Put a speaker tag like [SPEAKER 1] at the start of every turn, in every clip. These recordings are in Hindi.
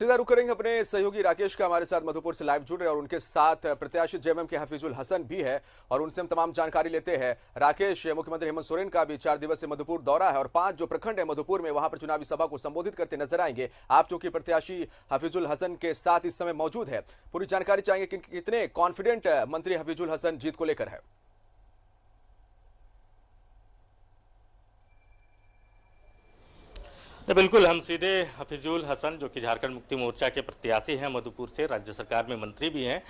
[SPEAKER 1] सीधा रुक करेंगे अपने सहयोगी राकेश का हमारे साथ मधुपुर से लाइव जुड़ रहे और उनके साथ प्रत्याशी जेएमएम के हफीजुल हसन भी है और उनसे हम तमाम जानकारी लेते हैं। राकेश, मुख्यमंत्री हेमंत सोरेन का भी 4 दिवसीय मधुपुर दौरा है और 5 जो प्रखंड है मधुपुर में वहां पर चुनावी सभा को संबोधित करते नजर आएंगे। आप चूंकि प्रत्याशी हफीजुल हसन के साथ इस समय मौजूद है, पूरी जानकारी चाहेंगे कि कितने कॉन्फिडेंट मंत्री हफीजुल हसन जीत को लेकर है।
[SPEAKER 2] बिल्कुल, हम सीधे हफीजुल हसन जो कि झारखंड मुक्ति मोर्चा के प्रत्याशी हैं, मधुपुर से राज्य सरकार में मंत्री भी हैं,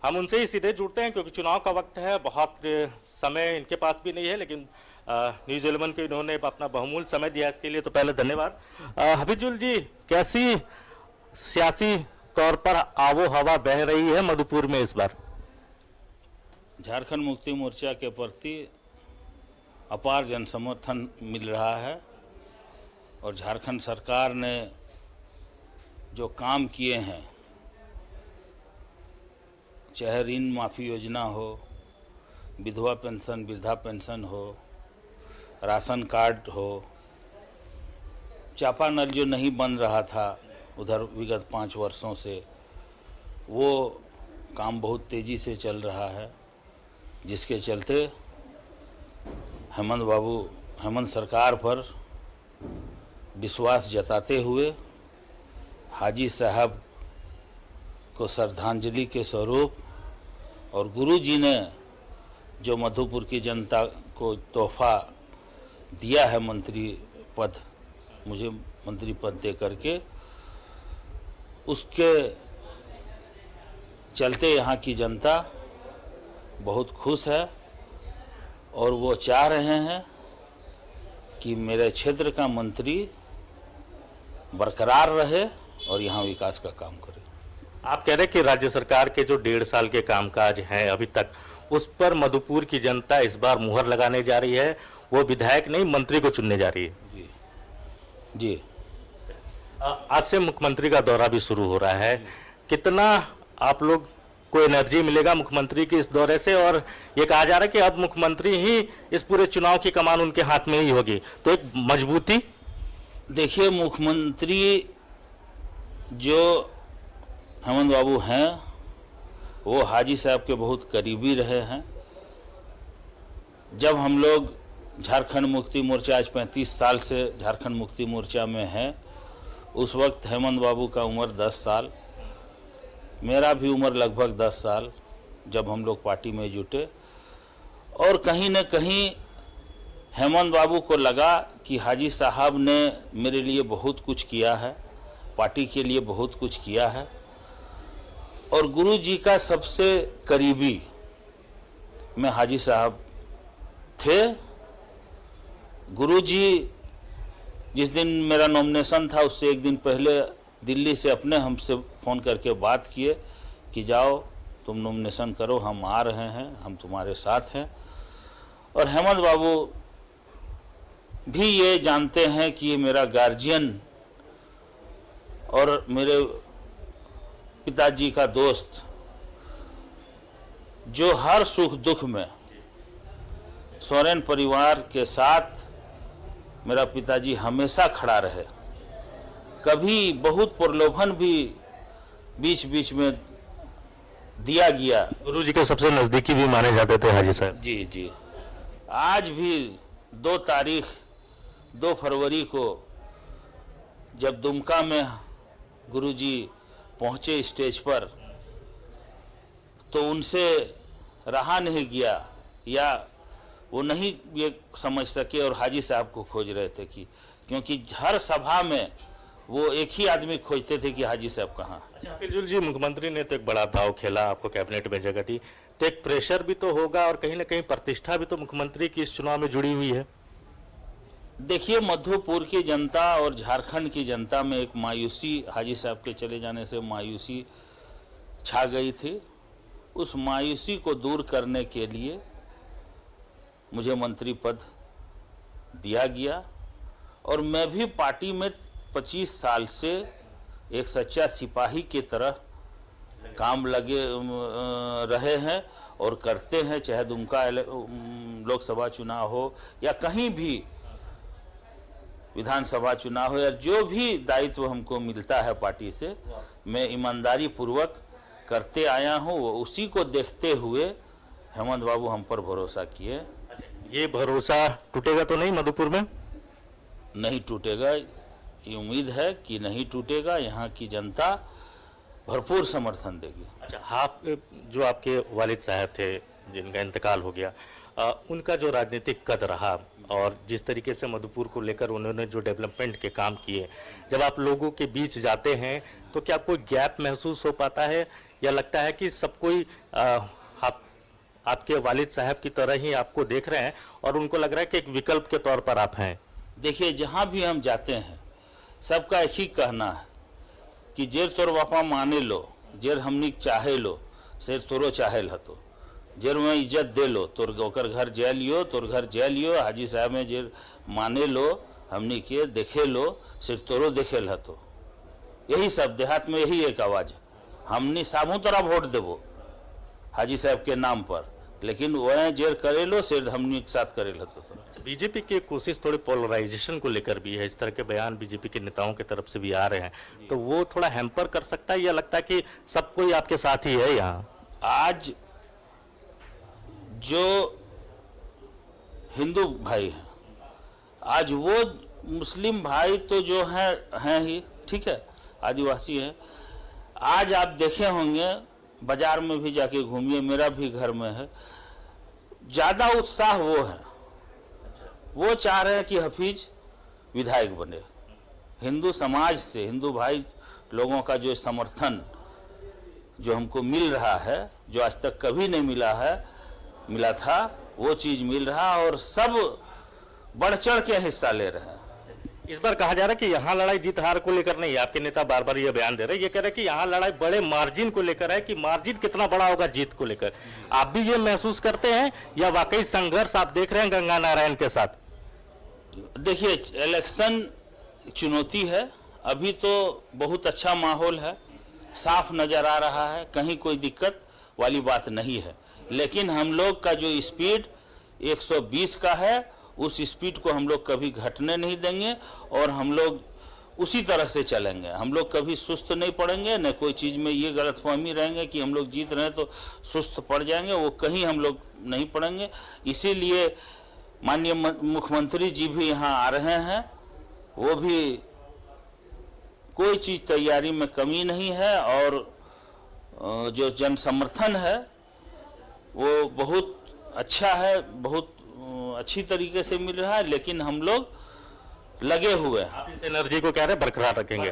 [SPEAKER 2] हम उनसे ही सीधे जुड़ते हैं क्योंकि चुनाव का वक्त है। बहुत समय इनके पास भी नहीं है, लेकिन न्यूज़ 11 को इन्होंने अपना बहुमूल्य समय दिया, इसके लिए तो पहले धन्यवाद। हफीजुल जी, कैसी सियासी तौर पर आबो हवा बह रही है मधुपुर में इस बार?
[SPEAKER 3] झारखंड मुक्ति मोर्चा के प्रति अपार जन समर्थन मिल रहा है और झारखंड सरकार ने जो काम किए हैं, चाहे ऋण माफ़ी योजना हो, विधवा पेंशन, वृद्धा पेंशन हो, राशन कार्ड हो, चापानल जो नहीं बन रहा था उधर विगत 5 वर्षों से, वो काम बहुत तेज़ी से चल रहा है, जिसके चलते हेमंत सरकार पर विश्वास जताते हुए हाजी साहब को श्रद्धांजलि के स्वरूप और गुरु जी ने जो मधुपुर की जनता को तोहफा दिया है मुझे मंत्री पद दे करके, उसके चलते यहाँ की जनता बहुत खुश है और वो चाह रहे हैं कि मेरे क्षेत्र का मंत्री बरकरार रहे और यहाँ विकास का काम करे।
[SPEAKER 2] आप कह रहे हैं कि राज्य सरकार के जो 1.5 साल के कामकाज हैं अभी तक, उस पर मधुपुर की जनता इस बार मुहर लगाने जा रही है, वो विधायक नहीं मंत्री को चुनने जा रही है।
[SPEAKER 3] जी।
[SPEAKER 2] आज से मुख्यमंत्री का दौरा भी शुरू हो रहा है, कितना आप लोग को एनर्जी मिलेगा मुख्यमंत्री के इस दौरे से? और ये कहा जा रहा है कि अब मुख्यमंत्री ही इस पूरे चुनाव की कमान उनके हाथ में ही होगी, तो एक मजबूती।
[SPEAKER 3] देखिए, मुख्यमंत्री जो हेमंत बाबू हैं वो हाजी साहब के बहुत करीबी रहे हैं। जब हम लोग झारखंड मुक्ति मोर्चा, आज 35 साल से झारखंड मुक्ति मोर्चा में है, उस वक्त हेमंत बाबू का उम्र 10 साल, मेरा भी उम्र लगभग 10 साल जब हम लोग पार्टी में जुटे, और कहीं न कहीं हेमंत बाबू को लगा कि हाजी साहब ने मेरे लिए बहुत कुछ किया है, पार्टी के लिए बहुत कुछ किया है, और गुरु जी का सबसे करीबी में हाजी साहब थे। गुरु जी जिस दिन मेरा नॉमिनेशन था उससे एक दिन पहले दिल्ली से अपने हमसे फ़ोन करके बात किए कि जाओ तुम नॉमिनेशन करो, हम आ रहे हैं, हम तुम्हारे साथ हैं। और हेमंत बाबू भी ये जानते हैं कि ये मेरा गार्जियन और मेरे पिताजी का दोस्त, जो हर सुख दुख में सोरेन परिवार के साथ मेरा पिताजी हमेशा खड़ा रहे। कभी बहुत प्रलोभन भी बीच बीच में दिया गया।
[SPEAKER 2] गुरु जी के सबसे नजदीकी भी माने जाते थे हाजी साहब।
[SPEAKER 3] जी। आज भी 2 फरवरी को जब दुमका में गुरु जी पहुँचे स्टेज पर, तो उनसे रहा नहीं गया या वो नहीं ये समझ सके और हाजी साहब को खोज रहे थे क्योंकि हर सभा में वो एक ही आदमी खोजते थे कि हाजी साहब कहाँ।
[SPEAKER 2] अच्छा हफीजुल जी, मुख्यमंत्री ने तो एक बड़ा दाव खेला, आपको कैबिनेट में जगह दी, तो एक प्रेशर भी तो होगा और कहीं ना कहीं प्रतिष्ठा भी तो मुख्यमंत्री की इस चुनाव में जुड़ी हुई है।
[SPEAKER 3] देखिए, मधुपुर की जनता और झारखंड की जनता में एक मायूसी, हाजी साहब के चले जाने से मायूसी छा गई थी। उस मायूसी को दूर करने के लिए मुझे मंत्री पद दिया गया और मैं भी पार्टी में 25 साल से एक सच्चा सिपाही की तरह काम लगे रहे हैं और करते हैं, चाहे दुमका लोकसभा चुनाव हो या कहीं भी विधानसभा चुनाव हो या जो भी दायित्व हमको मिलता है पार्टी से, मैं ईमानदारी पूर्वक करते आया हूँ। वो उसी को देखते हुए हेमंत बाबू हम पर भरोसा किए।
[SPEAKER 2] ये भरोसा टूटेगा तो नहीं मधुपुर में?
[SPEAKER 3] नहीं टूटेगा, ये उम्मीद है कि नहीं टूटेगा। यहाँ की जनता भरपूर समर्थन देगी।
[SPEAKER 2] अच्छा, आप जो आपके वालिद साहब थे जिनका इंतकाल हो गया, उनका जो राजनीतिक कद रहा और जिस तरीके से मधुपुर को लेकर उन्होंने जो डेवलपमेंट के काम किए, जब आप लोगों के बीच जाते हैं तो क्या कोई गैप महसूस हो पाता है या लगता है कि सब कोई आपके वालिद साहब की तरह ही आपको देख रहे हैं और उनको लग रहा है कि एक विकल्प के तौर पर आप हैं?
[SPEAKER 3] देखिए, जहाँ भी हम जाते हैं सबका एक ही कहना है कि जेर तोर बापा माने लो, जेर हमनी चाहे लो, शेर तोरो चाहे लतो, जेर में इज्जत दे लो, तोर ओकर घर जय लियो, तोर घर जय लियो, हाजी साहब में जेर माने लो, हमनी के देखे लो, सिर्फ तोरो देखे लतो। यही सब देहात में यही एक आवाज़ है। हमनी सामू तरह वोट देवो हाजी साहब के नाम पर, लेकिन वह जेर करे लो, सिर्फ हमनी के साथ करे लतो।
[SPEAKER 2] बीजेपी की कोशिश थोड़ी पोलराइजेशन को लेकर भी है, इस तरह के बयान बीजेपी के नेताओं की तरफ से भी आ रहे हैं, तो वो थोड़ा हैम्पर कर सकता है या लगता है कि सब कोई आपके साथ ही है यहाँ?
[SPEAKER 3] आज जो हिंदू भाई हैं, आज वो मुस्लिम भाई तो जो हैं ही, ठीक है, आदिवासी हैं। आज आप देखे होंगे, बाजार में भी जाके घूमिए, मेरा भी घर में है, ज़्यादा उत्साह वो है, वो चाह रहे हैं कि हफीज विधायक बने। हिंदू समाज से, हिंदू भाई लोगों का जो समर्थन जो हमको मिल रहा है, जो आज तक कभी नहीं मिला था, वो चीज़ मिल रहा और सब बढ़ चढ़ के हिस्सा ले रहे हैं।
[SPEAKER 2] इस बार कहा जा रहा है कि यहाँ लड़ाई जीत हार को लेकर नहीं, आपके नेता बार बार ये बयान दे रहे हैं, ये कह रहे हैं कि यहाँ लड़ाई बड़े मार्जिन को लेकर है, कि मार्जिन कितना बड़ा होगा जीत को लेकर। आप भी ये महसूस करते हैं या वाकई संघर्ष आप देख रहे हैं गंगा नारायण के साथ?
[SPEAKER 3] देखिए, इलेक्शन चुनौती है, अभी तो बहुत अच्छा माहौल है, साफ नजर आ रहा है, कहीं कोई दिक्कत वाली बात नहीं है। लेकिन हम लोग का जो स्पीड 120 का है, उस स्पीड को हम लोग कभी घटने नहीं देंगे और हम लोग उसी तरह से चलेंगे। हम लोग कभी सुस्त नहीं पड़ेंगे, न कोई चीज़ में ये गलतफहमी रहेंगे कि हम लोग जीत रहे हैं तो सुस्त पड़ जाएंगे, वो कहीं हम लोग नहीं पड़ेंगे। इसीलिए माननीय मुख्यमंत्री जी भी यहाँ आ रहे हैं, वो भी कोई चीज़ तैयारी में कमी नहीं है और जो जन समर्थन है वो बहुत अच्छा है, बहुत अच्छी तरीके से मिल रहा है। लेकिन हम लोग लगे हुए हैं,
[SPEAKER 2] इस एनर्जी को कह रहे हैं बरकरार रखेंगे।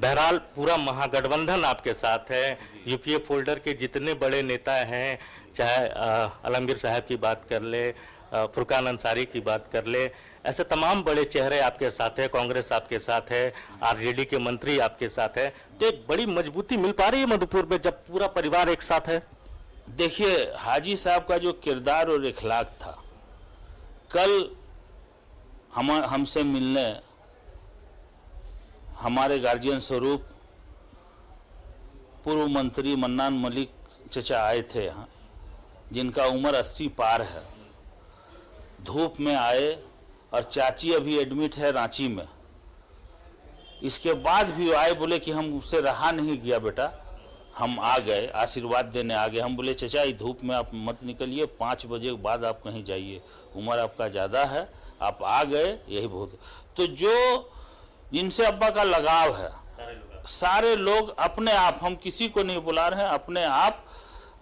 [SPEAKER 2] बहरहाल पूरा महागठबंधन आपके साथ है, यूपीए फोल्डर के जितने बड़े नेता हैं, चाहे आलमगीर साहब की बात कर ले, फुरकान अंसारी की बात कर ले, ऐसे तमाम बड़े चेहरे आपके साथ है, कांग्रेस आपके साथ है, आरजेडी के मंत्री आपके साथ है, तो एक बड़ी मजबूती मिल पा रही है मधुपुर में जब पूरा परिवार एक साथ है।
[SPEAKER 3] देखिए, हाजी साहब का जो किरदार और इखलाक था, कल हमसे मिलने हमारे गार्जियन स्वरूप पूर्व मंत्री मन्नान मलिक चचा आए थे यहाँ, जिनका उम्र 80 पार है, धूप में आए और चाची अभी एडमिट है रांची में। इसके बाद भी आए, बोले कि हमसे रहा नहीं गया बेटा, हम आ गए, आशीर्वाद देने आ गए। हम बोले चचा, ये धूप में आप मत निकलिए, 5 बजे के बाद आप कहीं जाइए, उम्र आपका ज़्यादा है, आप आ गए, यही बहुत। तो जो जिनसे अब्बा का लगाव है, सारे लोग अपने आप, हम किसी को नहीं बुला रहे हैं, अपने आप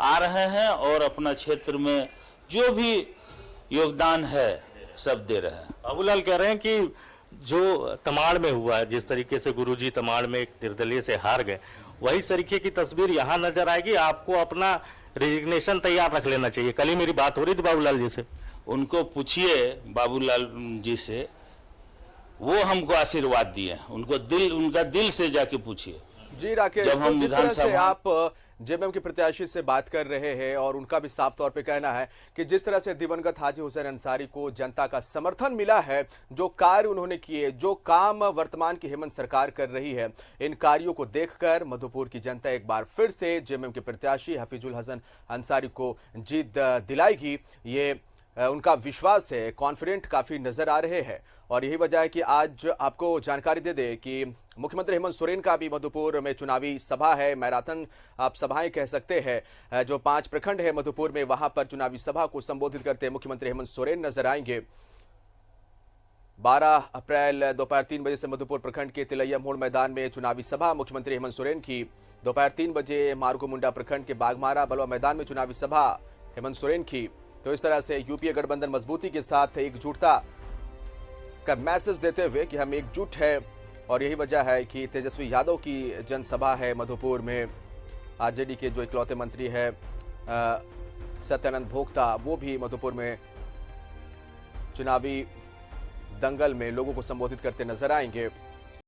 [SPEAKER 3] आ रहे हैं और अपना क्षेत्र में जो भी योगदान है सब दे रहे हैं।
[SPEAKER 2] बाबूलाल कह रहे हैं कि जो तमाड़ में हुआ, जिस तरीके से गुरुजी तमाड़ में एक निर्दलीय से हार गए, वही तरीके की तस्वीर यहाँ नजर आएगी। आपको अपना रेजिग्नेशन तैयार रख लेना चाहिए। कल ही मेरी बात हो रही थी बाबूलाल जी से,
[SPEAKER 3] उनको पूछिए बाबूलाल जी से, वो हमको आशीर्वाद दिए, उनका दिल से जाके पूछिए।
[SPEAKER 1] जी राकेश,
[SPEAKER 3] जब हम
[SPEAKER 1] जिस तरह से
[SPEAKER 3] विधानसभा
[SPEAKER 1] आप जेएमएम के प्रत्याशी से बात कर रहे हैं और उनका भी साफ तौर पे कहना है कि जिस तरह से दिवंगत हाजी हुसैन अंसारी को जनता का समर्थन मिला है, जो कार्य उन्होंने किए, जो काम वर्तमान की हेमंत सरकार कर रही है, इन कार्यों को देखकर मधुपुर की जनता एक बार फिर से जेएमएम के प्रत्याशी हफीजुल हसन अंसारी को जीत दिलाएगी, ये उनका विश्वास है, कॉन्फिडेंट काफी नजर आ रहे हैं। और यही वजह है कि आज आपको जानकारी दे दे कि मुख्यमंत्री हेमंत सोरेन का भी मधुपुर में चुनावी सभा है, मैराथन आप सभाएं कह सकते हैं। जो 5 प्रखंड है मधुपुर में, वहां पर चुनावी सभा को संबोधित करते मुख्यमंत्री हेमंत सोरेन नजर आएंगे। 12 अप्रैल दोपहर 3 बजे से मधुपुर प्रखंड के तिलैया मोड़ मैदान में चुनावी सभा मुख्यमंत्री हेमंत सोरेन की। दोपहर 3 बजे मारगोमुंडा प्रखंड के बागमारा बलवा मैदान में चुनावी सभा हेमंत सोरेन की। तो इस तरह से यूपीए गठबंधन मजबूती के साथ एकजुटता का मैसेज देते हुए कि हम एकजुट है, और यही वजह है कि तेजस्वी यादव की जनसभा है मधुपुर में। आरजेडी के जो इकलौते मंत्री है सत्यानंद भोक्ता, वो भी मधुपुर में चुनावी दंगल में लोगों को संबोधित करते नजर आएंगे।